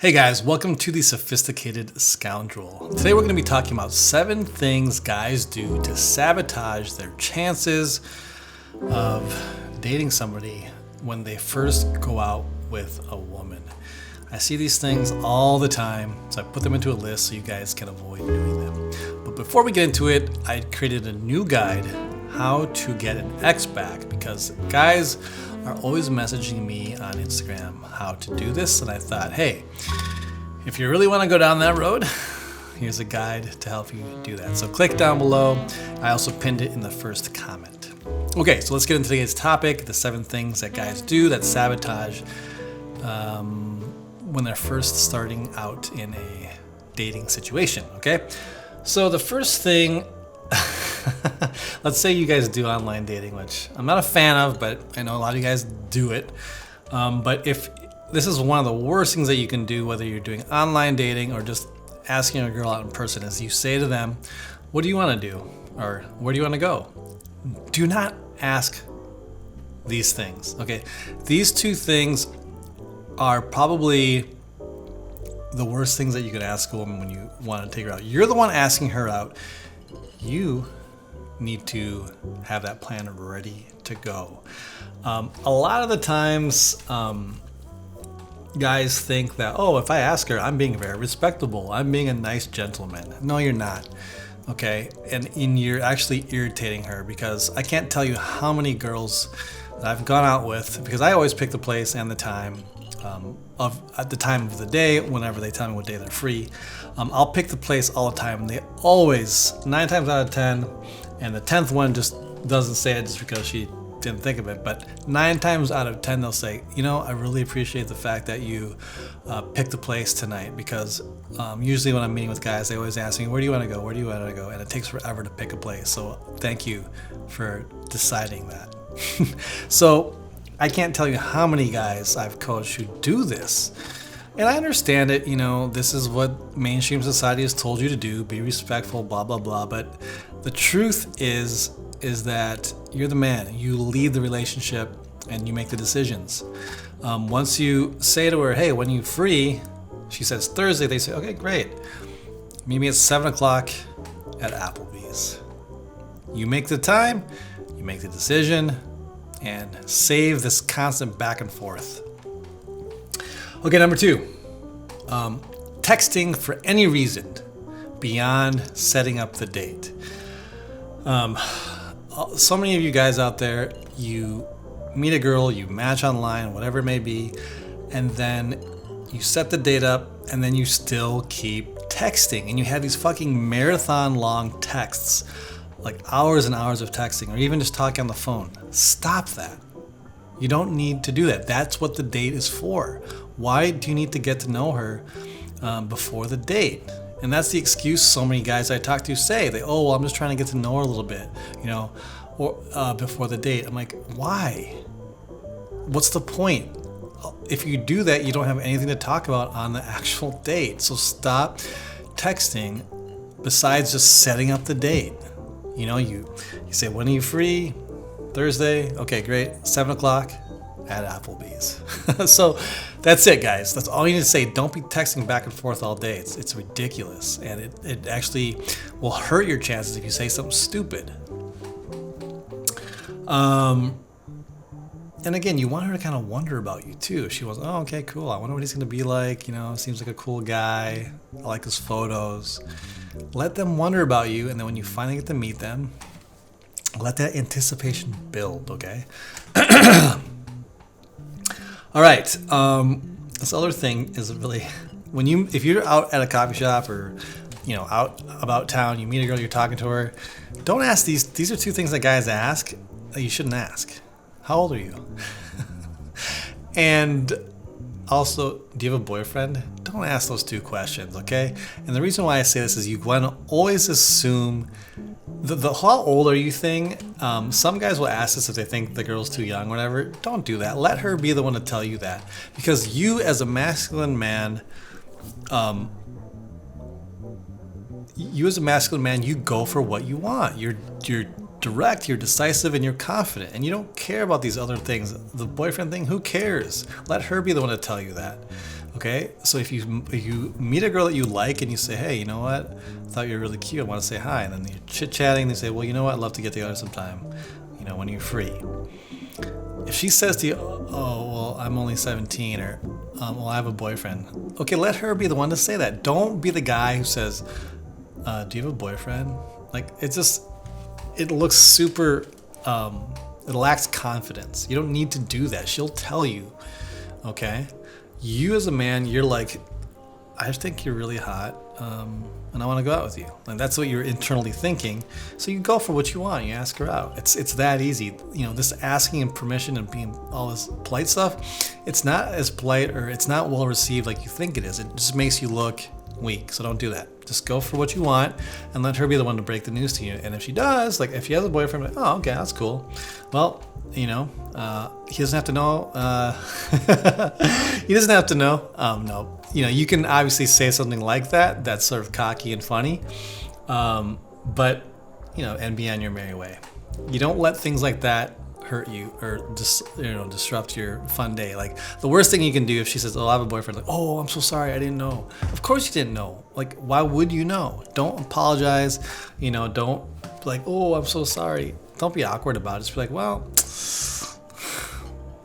Hey guys, welcome to the Sophisticated Scoundrel. Today we're going to be talking about 7 things guys do to sabotage their chances of dating somebody when they first go out with a woman. I see these things all the time, so I put them into a list so you guys can avoid doing them. But before we get into it, I created a new guide, how to get an ex back, because guys are always messaging me on Instagram how to do this, and I thought, hey, if you really want to go down that road, here's a guide to help you do that. So click down below. I also pinned it in the first comment. Okay, so let's get into today's topic, the 7 things that guys do that sabotage when they're first starting out in a dating situation, okay? So the first thing, let's say you guys do online dating, which I'm not a fan of, but I know a lot of you guys do it. But if this is one of the worst things that you can do, whether you're doing online dating or just asking a girl out in person, is you say to them, what do you want to do? Or where do you want to go? Do not ask these things, okay? These 2 things are probably the worst things that you could ask a woman when you want to take her out. You're the one asking her out. You need to have that plan ready to go. A lot of the times, guys think that, oh, if I ask her, I'm being very respectable. I'm being a nice gentleman. No, you're not. Okay, and you're actually irritating her, because I can't tell you how many girls that I've gone out with, because I always pick the place and the time at the time of the day, whenever they tell me what day they're free. I'll pick the place all the time. They always, 9 times out of 10, and the 10th one just doesn't say it just because she didn't think of it, but 9 times out of 10 they'll say, you know, I really appreciate the fact that you picked the place tonight, because usually when I'm meeting with guys, they always ask me, where do you want to go, where do you want to go, and it takes forever to pick a place, so thank you for deciding that. So I can't tell you how many guys I've coached who do this, and I understand it. You know, this is what mainstream society has told you to do, be respectful, blah blah blah, but the truth is that you're the man. You lead the relationship and you make the decisions. Once you say to her, hey, when are you free? She says Thursday. They say, okay, great. Meet me at 7 o'clock at Applebee's. You make the time, you make the decision, and save this constant back and forth. Okay, number 2, texting for any reason beyond setting up the date. So many of you guys out there, you meet a girl, you match online, whatever it may be, and then you set the date up, and then you still keep texting, and you have these fucking marathon long texts, like hours and hours of texting, or even just talking on the phone. Stop that. You don't need to do that. That's what the date is for. Why do you need to get to know her before the date? And that's the excuse so many guys I talk to say. Oh, well, I'm just trying to get to know her a little bit, you know, or before the date. I'm like, why? What's the point? If you do that, you don't have anything to talk about on the actual date. So stop texting besides just setting up the date. You know, you say, when are you free? Thursday? Okay, great. 7 o'clock at Applebee's. So that's it, guys. That's all you need to say. Don't be texting back and forth all day. It's ridiculous, and it actually will hurt your chances if you say something stupid. And again, you want her to kind of wonder about you too. She was, oh, okay, cool. I wonder what he's going to be like. You know, seems like a cool guy. I like his photos. Let them wonder about you, and then when you finally get to meet them, let that anticipation build, okay? All right. This other thing is really, if you're out at a coffee shop or, you know, out about town, you meet a girl, you're talking to her, don't ask these. These are 2 things that guys ask that you shouldn't ask. How old are you? And also, do you have a boyfriend? Don't ask those 2 questions, okay? And the reason why I say this is you want to always assume the how old are you thing. Some guys will ask this if they think the girl's too young, whatever. Don't do that. Let her be the one to tell you that, because you, as a masculine man, you go for what you want. You're direct, you're decisive, and you're confident, and you don't care about these other things. The boyfriend thing, who cares? Let her be the one to tell you that. Okay, so if you meet a girl that you like and you say, hey, you know what, I thought you were really cute, I want to say hi, and then you're chit chatting, they say, well, you know what, I'd love to get together sometime, when you're free. If she says to you, oh, well, I'm only 17, or well, I have a boyfriend, okay, let her be the one to say that. Don't be the guy who says, do you have a boyfriend? Like, it looks super, it lacks confidence. You don't need to do that. She'll tell you, okay? You as a man, you're like, I just think you're really hot, and I want to go out with you. And that's what you're internally thinking. So you go for what you want. You ask her out. It's that easy. This asking and permission and being all this polite stuff, it's not as polite or it's not well received like you think it is. It just makes you look weak. So don't do that. Just go for what you want and let her be the one to break the news to you. And if she does, like if she has a boyfriend, like, oh, okay, that's cool. Well, he doesn't have to know. He doesn't have to know. No. You can obviously say something like that. That's sort of cocky and funny. But, and be on your merry way. You don't let things like that hurt you or just, disrupt your fun day. Like the worst thing you can do if she says, oh, I have a boyfriend. Like, oh, I'm so sorry. I didn't know. Of course you didn't know. Like, why would you know? Don't apologize. Don't like, oh, I'm so sorry. Don't be awkward about it. Just be like, well,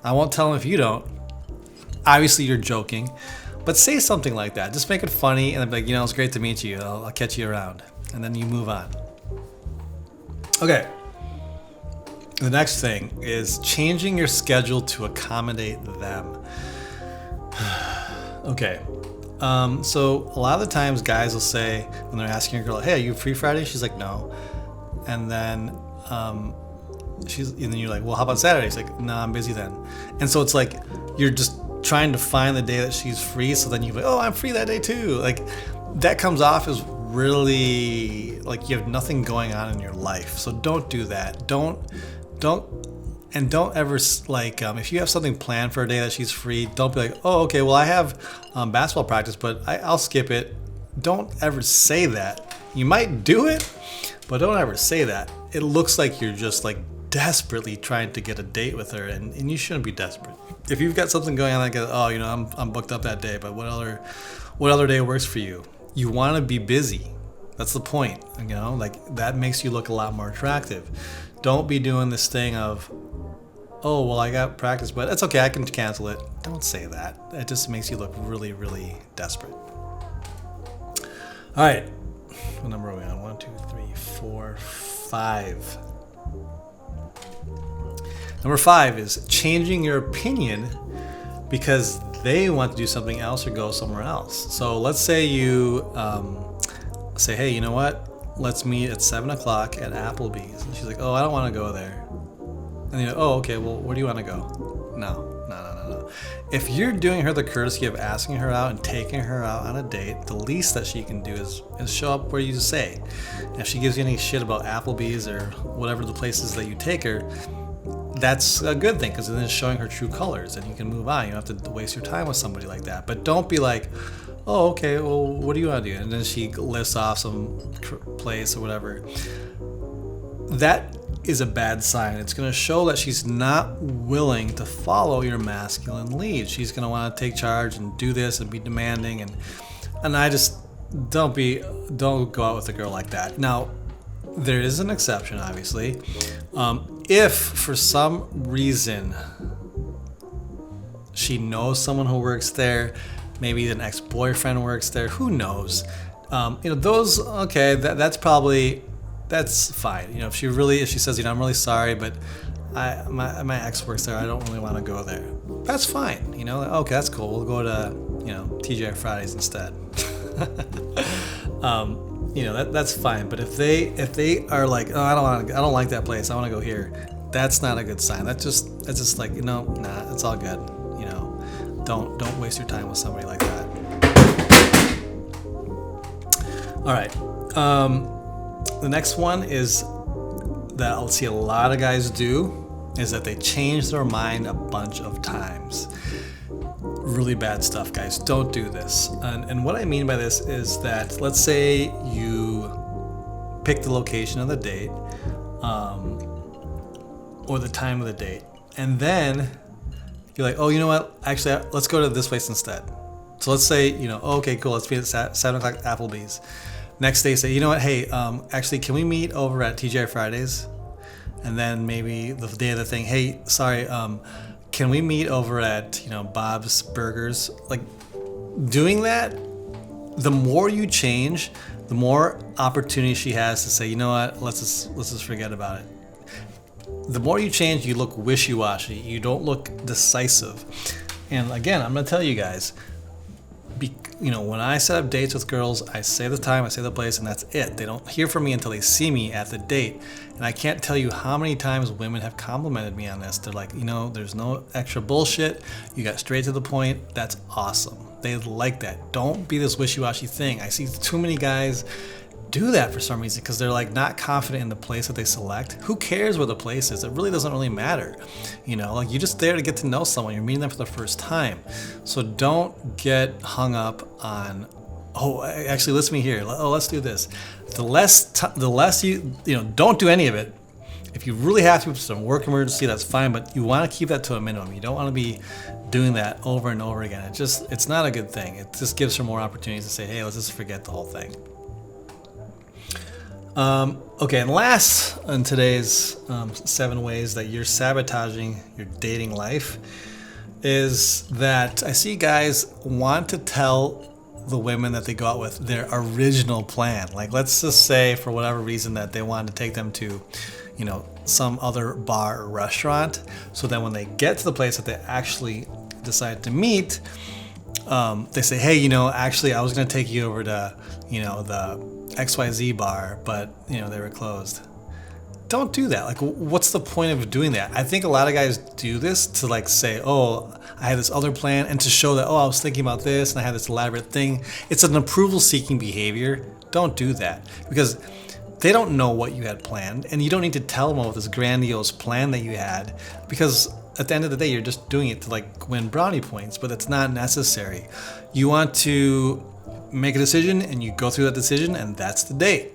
I won't tell him if you don't. Obviously, you're joking, but say something like that. Just make it funny, and then be like, it's great to meet you. I'll catch you around, and then you move on. Okay. The next thing is changing your schedule to accommodate them. Okay. So a lot of the times, guys will say when they're asking a girl, "Hey, are you free Friday?" She's like, "No," and then and then you're like, well, how about Saturday? She's like, no, I'm busy then. And so it's like you're just trying to find the day that she's free, so then you're like, oh, I'm free that day too. Like that comes off as really like you have nothing going on in your life. So don't do that. Don't ever like if you have something planned for a day that she's free, don't be like, oh, okay, well, I have basketball practice, but I'll skip it. Don't ever say that. You might do it, but don't ever say that. It looks like you're just like desperately trying to get a date with her, and you shouldn't be desperate. If you've got something going on, like, oh, I'm booked up that day, but what other day works for you? You want to be busy. That's the point. Like that makes you look a lot more attractive. Don't be doing this thing of, oh, well, I got practice, but it's okay, I can cancel it. Don't say that. It just makes you look really, really desperate. All right. What number are we on? 1, 2, 3, 4, 5. Number 5 is changing your opinion because they want to do something else or go somewhere else. So let's say you say, hey, you know what? Let's meet at 7 o'clock at Applebee's. And she's like, oh, I don't want to go there. And you're like, oh, okay, well, where do you want to go? No. If you're doing her the courtesy of asking her out and taking her out on a date, the least that she can do is show up where you say. And if she gives you any shit about Applebee's or whatever the places that you take her, that's a good thing because then it's showing her true colors and you can move on. You don't have to waste your time with somebody like that. But don't be like, oh, okay, well, what do you want to do? And then she lists off some place or whatever. That is a bad sign. It's going to show that she's not willing to follow your masculine lead. She's going to want to take charge and do this and be demanding. And I just don't go out with a girl like that. Now, there is an exception, obviously. If for some reason she knows someone who works there, maybe an ex-boyfriend works there, who knows? Those, okay, that's fine. If she says, I'm really sorry, but my ex works there, I don't really want to go there. That's fine. Okay, that's cool. We'll go to, TGI Fridays instead. That's fine. But if they are like, oh, I don't like that place, I want to go here, that's not a good sign. That's just like, nah, it's all good. Don't waste your time with somebody like that. All right. The next one is that I'll see a lot of guys do is that they change their mind a bunch of times. Really bad stuff, guys. Don't do this. And what I mean by this is that let's say you pick the location of the date or the time of the date, and then you're like, oh, you know what? Actually, let's go to this place instead. So let's say, okay, cool, let's meet at 7 o'clock at Applebee's. Next day, say, you know what, hey, actually, can we meet over at TGI Fridays? And then maybe the day of the thing, hey, sorry, can we meet over at, Bob's Burgers? Like, doing that, the more you change, the more opportunity she has to say, you know what, let's just forget about it. The more you change, you look wishy-washy. You don't look decisive. And again, I'm gonna tell you guys, when I set up dates with girls, I say the time, I say the place, and that's it. They don't hear from me until they see me at the date. And I can't tell you how many times women have complimented me on this. They're like, there's no extra bullshit. You got straight to the point. That's awesome. They like that. Don't be this wishy-washy thing. I see too many guys do that for some reason because they're like not confident in the place that they select. Who cares where the place is? It really doesn't really matter. Like you're just there to get to know someone. You're meeting them for the first time. So don't get hung up on, actually, listen to me here. Let's do this. The less you don't do any of it. If you really have to with some work emergency, that's fine, but you want to keep that to a minimum. You don't want to be doing that over and over again. It's not a good thing. It just gives her more opportunities to say, hey, let's just forget the whole thing. Okay, and last in today's 7 ways that you're sabotaging your dating life is that I see guys want to tell the women that they go out with their original plan. Like, let's just say for whatever reason that they wanted to take them to, some other bar or restaurant. So then when they get to the place that they actually decide to meet, they say, hey, actually I was going to take you over to, the XYZ bar, but they were closed. Don't do that. Like, what's the point of doing that? I think a lot of guys do this to like say, oh, I had this other plan, and to show that, oh, I was thinking about this and I had this elaborate thing. It's an approval seeking behavior. Don't do that because they don't know what you had planned, and you don't need to tell them about this grandiose plan that you had, because at the end of the day, you're just doing it to like win brownie points, but it's not necessary. You want to make a decision and you go through that decision, and that's the date.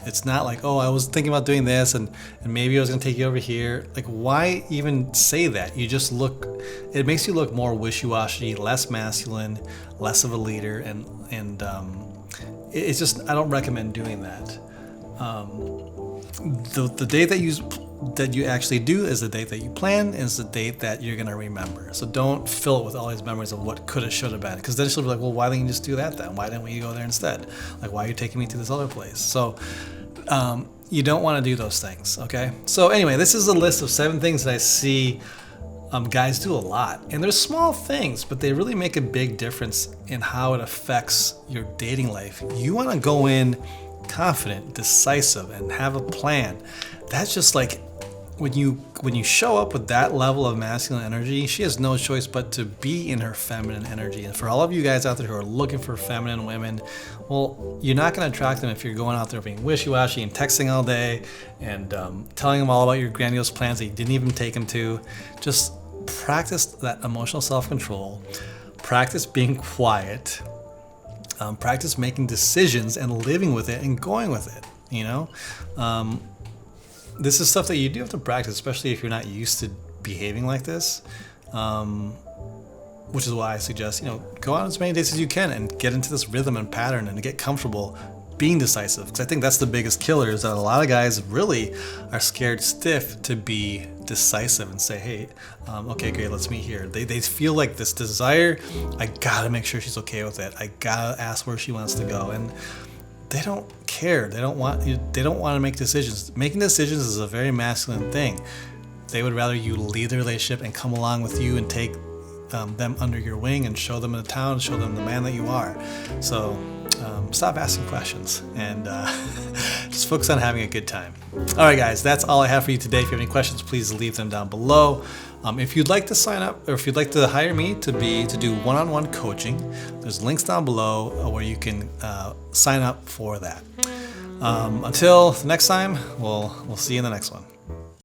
It's not like, oh, I was thinking about doing this and maybe I was going to take you over here. Like, why even say that? It makes you look more wishy-washy, less masculine, less of a leader, and it's just, I don't recommend doing that. The date that you actually do is the date that you plan, is the date that you're going to remember. So don't fill it with all these memories of what could have, should have been, because then she'll be like, well, why didn't you just do that then? Why didn't we go there instead? Like, why are you taking me to this other place? So you don't want to do those things, okay? So anyway, this is a list of 7 things that I see guys do a lot. And they're small things, but they really make a big difference in how it affects your dating life. You want to go in confident, decisive, and have a plan. That's just like when you show up with that level of masculine energy, she has no choice but to be in her feminine energy. And for all of you guys out there who are looking for feminine women, well, you're not going to attract them if you're going out there being wishy-washy and texting all day and telling them all about your grandiose plans that you didn't even take them to. Just practice that emotional self-control. Practice being quiet. Practice making decisions and living with it and going with it. This is stuff that you do have to practice, especially if you're not used to behaving like this, which is why I suggest, go on as many dates as you can and get into this rhythm and pattern and get comfortable being decisive. Because I think that's the biggest killer, is that a lot of guys really are scared stiff to be decisive and say, hey, okay, great, let's meet here. They feel like this desire, I gotta make sure she's okay with it. I gotta ask where she wants to go. And they don't care. They don't want to make decisions. Making decisions is a very masculine thing. They would rather you lead the relationship and come along with you and take them under your wing and show them the town, show them the man that you are. So stop asking questions and just focus on having a good time. All right, guys, that's all I have for you today. If you have any questions, please leave them down below. If you'd like to sign up, or if you'd like to hire me to do one-on-one coaching, there's links down below where you can sign up for that. Until the next time, we'll see you in the next one.